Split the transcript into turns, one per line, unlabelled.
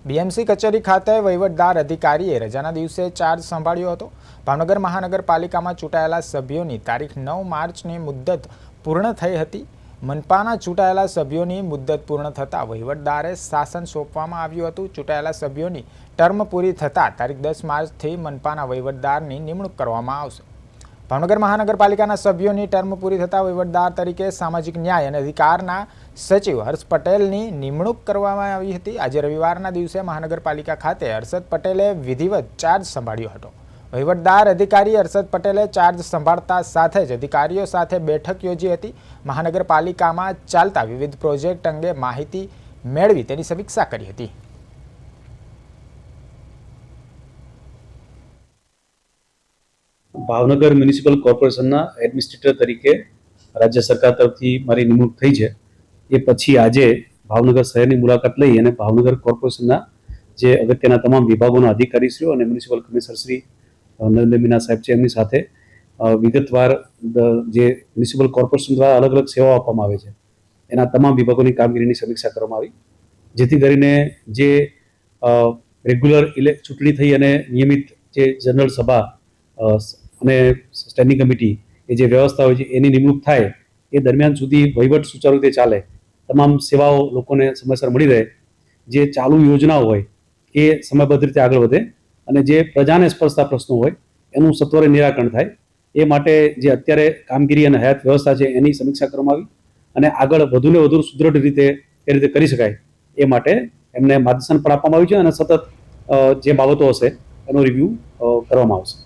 BMC કચેરી ખાતે વહીવટદાર અધિકારીએ રજાના દિવસે ચાર્જ સંભાળ્યો હતો। ભાવનગર મહાનગરપાલિકામાં ચૂંટાયેલા સભ્યોની તારીખ 9 માર્ચની મુદ્દત પૂર્ણ થઈ હતી। મનપાના ચૂંટાયેલા સભ્યોની મુદ્દત પૂર્ણ થતાં વહીવટદારે શાસન સોંપવામાં આવ્યું હતું। ચૂંટાયેલા સભ્યોની ટર્મ પૂરી થતાં તારીખ 10 માર્ચથી મનપાના વહીવટદારની નિમણૂક કરવામાં આવશે। ભાવનગર મહાનગરપાલિકાના સભ્યોની ટર્મ પૂરી થતાં વહીવટદાર તરીકે સામાજિક ન્યાય અને અધિકારના સચિવ હર્ષ પટેલની નિમણૂક કરવામાં આવી હતી। આજે રવિવારના દિવસે મહાનગરપાલિકા ખાતે હર્ષદ પટેલે વિધિવત ચાર્જ સંભાળ્યો હતો। વહીવટદાર અધિકારી હર્ષદ પટેલે ચાર્જ સંભાળતા સાથે જ અધિકારીઓ સાથે બેઠક યોજી હતી। મહાનગરપાલિકામાં ચાલતા વિવિધ પ્રોજેક્ટ અંગે માહિતી મેળવી તેની સમીક્ષા કરી હતી।
ભાવનગર મ્યુનિસિપલ કોર્પોરેશનના એડમિનિસ્ટ્રેટર તરીકે રાજ્ય સરકાર તરફથી મારી નિમણૂક થઈ છે। એ પછી આજે ભાવનગર શહેરની મુલાકાત લઈ અને ભાવનગર કોર્પોરેશનના જે અગત્યના તમામ વિભાગોના અધિકારીશ્રીઓ અને મ્યુનિસિપલ કમિશનર શ્રી નરેન્દ્ર મીના સાહેબ છે એમની સાથે વિગતવાર જે મ્યુનિસિપલ કોર્પોરેશન દ્વારા અલગ અલગ સેવાઓ આપવામાં આવે છે એના તમામ વિભાગોની કામગીરીની સમીક્ષા કરવામાં આવી, જેથી કરીને જે રેગ્યુલર ચૂંટણી થઈ અને નિયમિત જે જનરલ સભા અને સ્ટેન્ડિંગ કમિટી એ જે વ્યવસ્થા હોય છે એની નિમણૂક થાય એ દરમિયાન સુધી વહીવટ સુચારુ રીતે ચાલે, તમામ સેવાઓ લોકોને સમયસર મળી રહે, જે ચાલુ યોજનાઓ હોય એ સમયબદ્ધ રીતે આગળ વધે અને જે પ્રજાને સ્પર્શતા પ્રશ્નો હોય એનું સત્વરે નિરાકરણ થાય એ માટે જે અત્યારે કામગીરી અને હયાત વ્યવસ્થા છે એની સમીક્ષા કરવામાં આવી અને આગળ વધુને વધુ સુદૃઢ રીતે એ રીતે કરી શકાય એ માટે એમને માર્ગદર્શન પણ આપવામાં આવ્યું છે અને સતત જે બાબતો હશે એનો રિવ્યૂ કરવામાં આવશે।